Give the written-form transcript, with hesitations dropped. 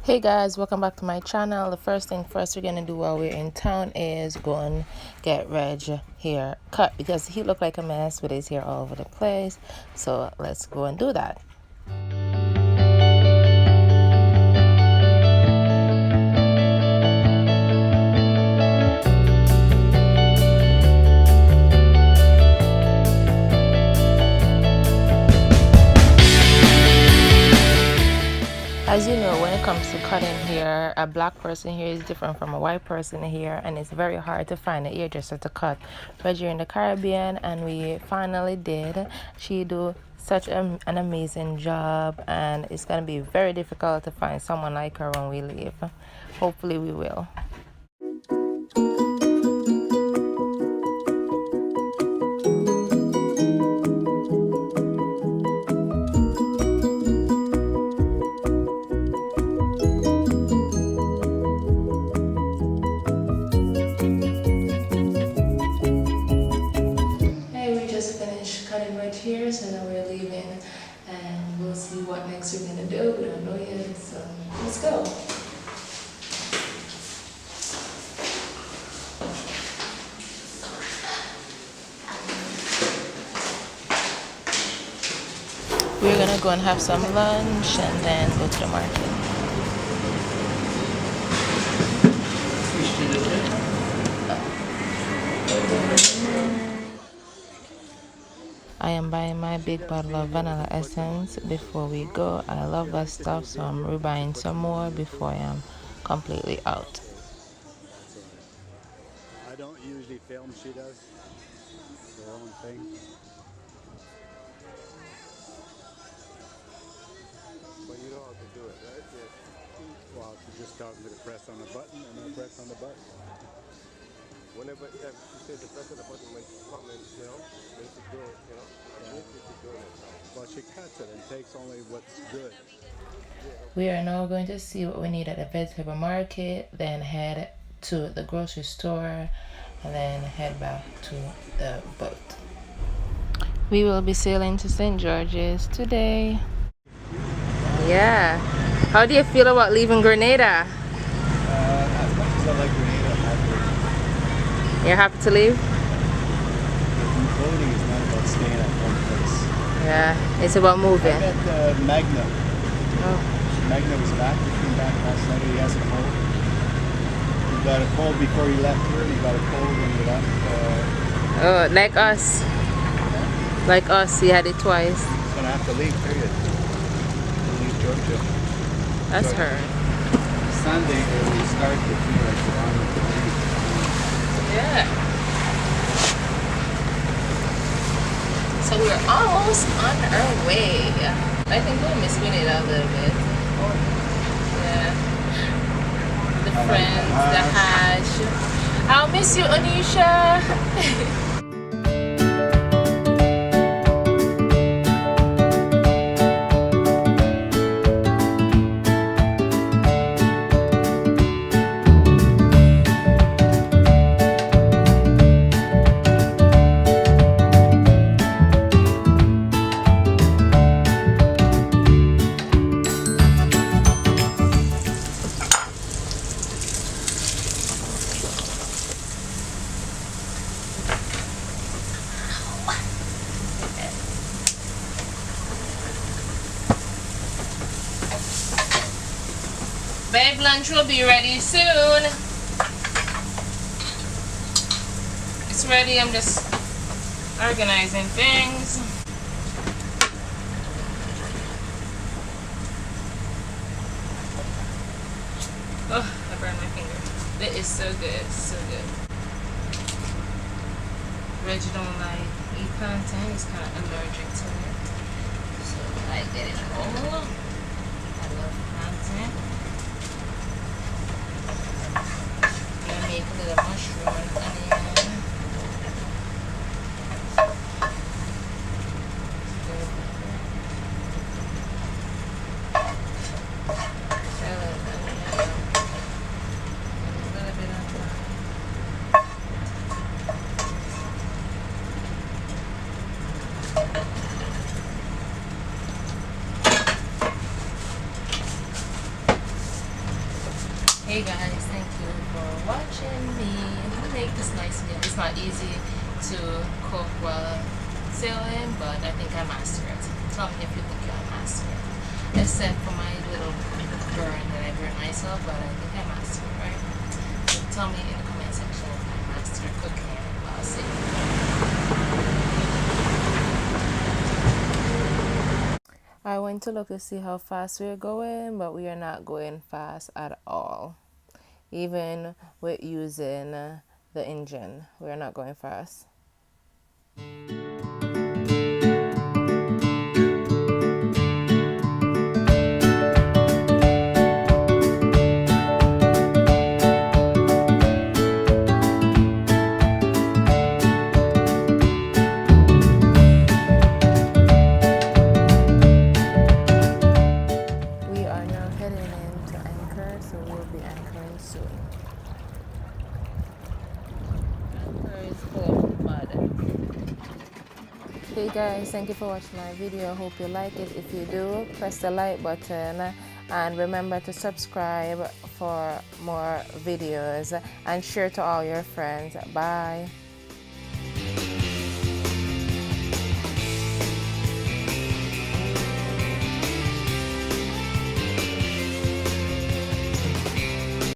Hey guys, welcome back to my channel. The first thing first we're gonna do while we're in town is go and get Reg hair cut because he looked like a mess with his hair all over the place. So let's go and do that. As you know, when it comes to cutting hair, a black person here is different from a white person here, and it's very hard to find a hairdresser to cut. But you're in the Caribbean, and we finally did. She do such an amazing job, and it's gonna be very difficult to find someone like her when we leave. Hopefully, we will. Here, so now we're leaving and we'll see what next we're gonna do. We don't know yet, so let's go. We're gonna go and have some lunch and then go to the market. I am buying my big bottle of vanilla essence before we go. I love that stuff, so I'm rebuying some more before I am completely out. I don't usually film, she does her own thing. But you know how to do it, right? Yes. Well, she just tells me to press on the button and I press on the button. Whenever she says to press on the button when she's coming, you know, when she's doing it, you know, she's doing it. Well, she cuts it and takes only what's good. We are now going to see what we need at the vegetable market, then head to the grocery store, and then head back to the boat. We will be sailing to St. George's today. Yeah. How do you feel about leaving Grenada? As much as I like Grenada, I'm happy. You're happy to leave? Boating is not about staying at one place. Yeah, it's about moving. I met Magna. Oh. Magna was back. He came back last night. He has a cold. He got a cold before he left here. He got a cold when he left. Oh, like us. Yeah. Like us, he had it twice. He's going to have to leave, period. Leave Georgia. That's so, her. Sunday, early start with me, like around the leave. Yeah. So we're almost on our way. I think we'll miss Grenada a little bit. Yeah. The friends, the hash. I'll miss you, Anisha. Babe, lunch will be ready soon. It's ready, I'm just organizing things. Oh, I burned my finger. It is so good, so good. Reggie don't like eat plantain, he's kind of allergic to it. So I get it all. I love plantain. Make a little mushroom and onion. Salad, onion, a little bit of Hey guys, thank you for watching me make this nice meal. It's not easy to cook while sailing, but I think I master it. Tell me if you think I master it. Except for my little burn that I burned myself, but I think I master it, right? So tell me in the comment section if I master cooking while sailing. I went to look to see how fast we're going, but we are not going fast at all. Even with using the engine, we are not going fast. We are now heading into anchor, so we'll be anchoring soon. Anchor is full of mud. Hey guys, thank you for watching my video. Hope you like it. If you do, press the like button and remember to subscribe for more videos and share to all your friends. Bye.